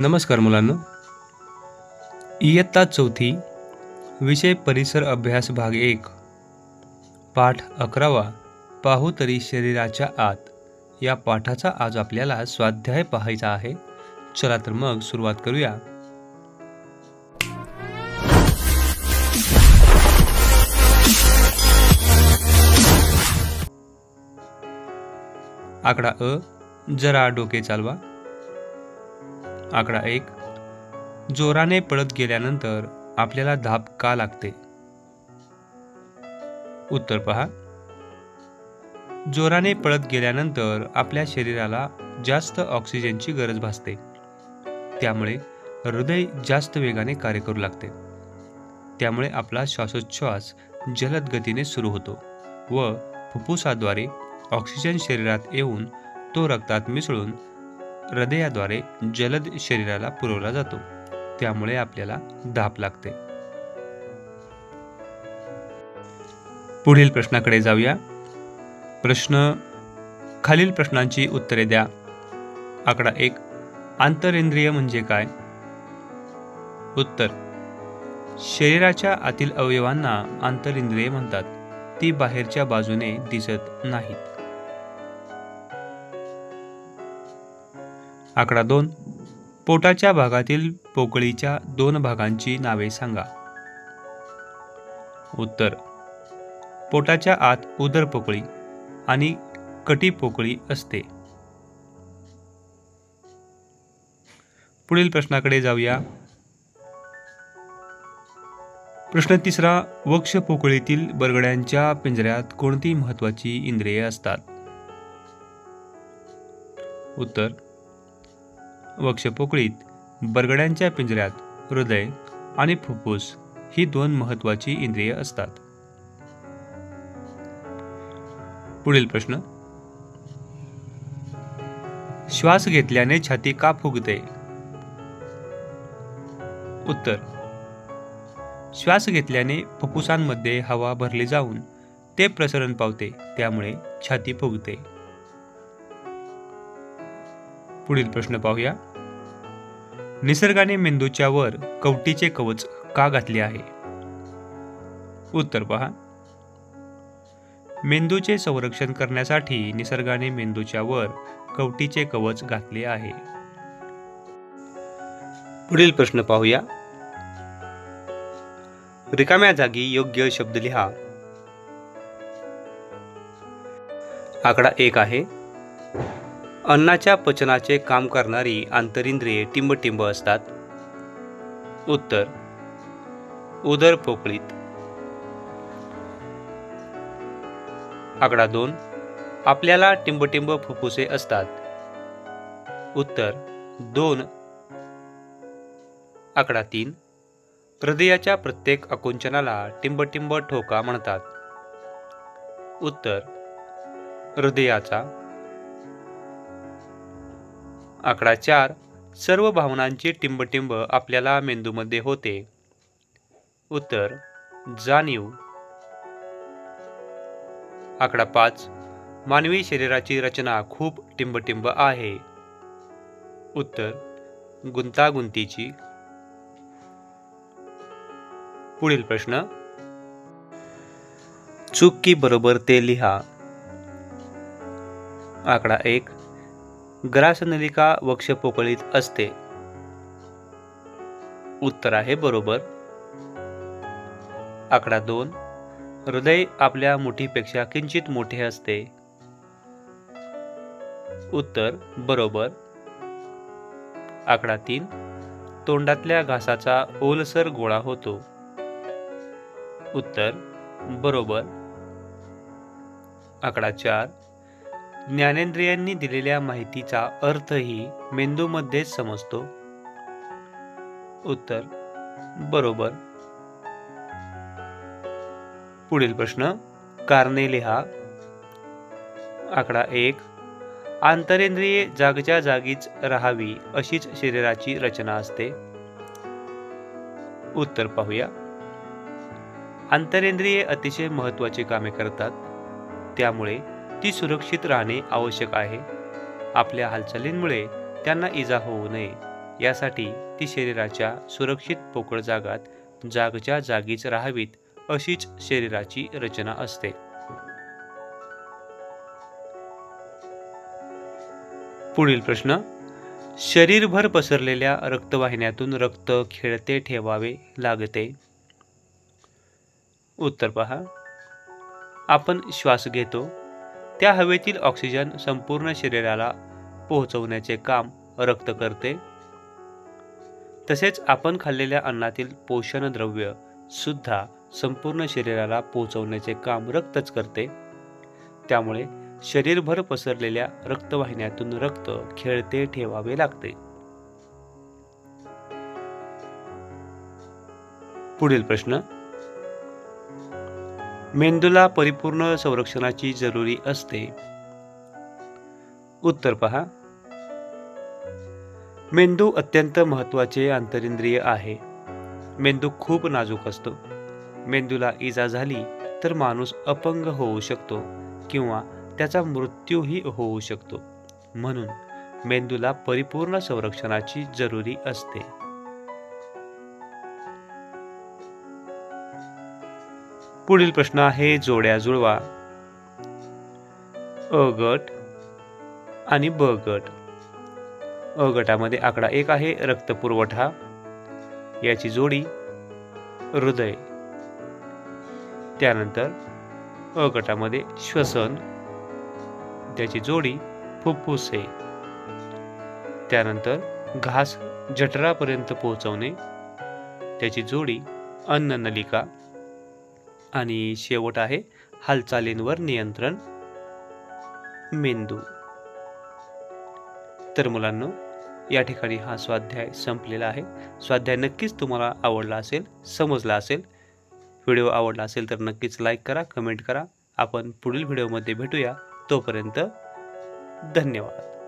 नमस्कार मुलांनो, इयत्ता चौथी विषय परिसर अभ्यास भाग 1 पाठ 11 पाहू तरी शरीराच्या आत या पाठाचा आज आपल्याला स्वाध्याय पाहायचा आहे. चला तर मग सुरुवात करूया. आकडा अ, जरा डोके चालवा. आकडा 1, जोराने पळत गेल्यानंतर आपल्याला धाप का लागते? उत्तर पहा. जोराने पळत गेल्यानंतर आपल्या शरीराला जास्त ऑक्सिजनची गरज भासते. त्यामुळे हृदय जास्त वेगाने कार्य करू लागते. त्यामुळे आपला श्वासोच्छ्वास जलद गतीने सुरू होतो व फुफ्फुसाद्वारे ऑक्सिजन शरीरात येऊन तो रक्तात मिसळून हृदयाद्वारे जलद शरीराला पुरवला जातो. त्यामुळे आपल्याला धाप लागते. पुढील प्रश्नाकडे जाऊया. प्रश्न, खालील प्रश्नांची उत्तरे द्या. आकडा 1, आंतरेंद्रिय म्हणजे काय? उत्तर, शरीराच्या आतील अवयवांना आंतरेंद्रिय म्हणतात. ती बाहेरच्या बाजूने दिसत नाहीत. आकडा 2, पोटाच्या भागातील पोकळीच्या 2 भागांची नावे सांगा. उत्तर, पोटाच्या आत उदर पोकळी आणि कटी पोकळी असते. पुढील प्रश्नाकडे जाऊया. प्रश्न 3, वक्ष पोकळीतील बरगड्यांच्या पिंजऱ्यात कोणती महत्त्वाची इंद्रिये असतात? उत्तर, वक्षपोकळीत बरगड्यांच्या पिंजऱ्यात हृदय आणि फुफ्फुस ही 2 महत्त्वाची इंद्रिये असतात. पुढील प्रश्न, श्वास घेतल्याने छाती का फुगते? उत्तर, श्वास घेतल्याने फुफ्फुसांमध्ये हवा भरली जाऊन ते प्रसरण पावते. त्यामुळे छाती फुगते. पुढील प्रश्न पाहूया. निसर्गाने मेंदूच्या वर कवटीचे कवच का घातले आहे? उत्तर पहा. मेंदूचे संरक्षण करण्यासाठी निसर्गाने मेंदूच्या वर कवटीचे कवच घातले आहे. पुढील प्रश्न पाहूया. रिकाम्या जागी योग्य शब्द लिहा. आकडा 1 आहे. अन्नाच्या पचनाचे काम करणारी आंतरिंद्रिये टिंबटिंब असतात. उत्तर, उदर पोकळीत. आकडा 2, आपल्याला टिंबटिंब फुफ्फुसे असतात. उत्तर, 2. आकडा 3, हृदयाच्या प्रत्येक आकुंचनाला टिंबटिंब ठोका म्हणतात. उत्तर, हृदयाचा. आकडा 4, सर्व भावनांची टिंबटिंब आपल्याला मेंदूमध्ये होते. उत्तर, जाणीव. आकडा 5, मानवी शरीराची रचना खूप टिंबटिंब आहे. उत्तर, गुंतागुंतीची. पुढील प्रश्न, चूक की बरोबर ते लिहा. आकडा 1, ग्रासनलिका वक्षपोकळीत असते. उत्तर आहे बरोबर. आकडा 2, हृदय आपल्या मुठीपेक्षा किंचित मोठे असते. उत्तर बरोबर. आकडा 3, तोंडातल्या घासाचा ओलसर गोळा होतो. उत्तर बरोबर. आकडा 4, ज्ञानेंद्रियांनी दिलेल्या माहितीचा अर्थही मेंदूमध्येच समजतो. उत्तर बरोबर. पुढील प्रश्न, कारणे लिहा. आकडा 1, आंतरेंद्रिये जागच्या जागीच राहावी अशीच शरीराची रचना असते. उत्तर पाहूया. आंतरेंद्रिये अतिशय महत्त्वाची कामे करतात. त्यामुळे ती सुरक्षित राहणे आवश्यक आहे. आपल्या हालचालींमुळे त्यांना इजा होऊ नये यासाठी ती शरीराच्या सुरक्षित पोकळ जागात जागच्या जागीच राहावीत अशीच शरीराची रचना असते. पुढील प्रश्न, शरीरभर पसरलेल्या रक्तवाहिन्यातून रक्त खेळते ठेवावे लागते. उत्तर पहा. आपण श्वास घेतो त्या हवेतील ऑक्सिजन संपूर्ण शरीराला पोहोचवण्याचे काम रक्त करते. तसेच आपण खाल्लेल्या अन्नातील पोषण द्रव्य सुद्धा संपूर्ण शरीराला पोहोचवण्याचे काम रक्तच करते. त्यामुळे शरीरभर पसरलेल्या रक्तवाहिन्यातून रक्त खेळते ठेवावे लागते. पुढील प्रश्न, मेंदूला परिपूर्ण संरक्षणाची जरुरी असते. उत्तर पहा. मेंदू अत्यंत महत्त्वाचे आंतरिंद्रिय आहे. मेंदू खूप नाजूक असतो. मेंदूला इजा झाली तर माणूस अपंग होऊ शकतो किंवा त्याचा मृत्यूही होऊ शकतो. म्हणून मेंदूला परिपूर्ण संरक्षणाची जरुरी असते. पुढील प्रश्न आहे जोड्या जुळवा. अ गट आणि ब गट. अ गटामध्ये आकडा 1 आहे रक्तपुरवठा, याची जोडी हृदय. त्यानंतर अ गटामध्ये श्वसन, त्याची जोडी फुफ्फुसे. त्यानंतर घास जठरापर्यंत पोहोचवणे, त्याची जोडी अन्ननलिका. आणि शेवट आहे हालचालींवर नियंत्रण, मेंदू. तर मुलांनो, या ठिकाणी हा स्वाध्याय संपलेला आहे. स्वाध्याय नक्कीच तुम्हाला आवडला असेल, समजला असेल. व्हिडिओ आवडला असेल तर नक्कीच लाईक करा, कमेंट करा. आपण पुढील व्हिडिओमध्ये भेटूया. तोपर्यंत धन्यवाद.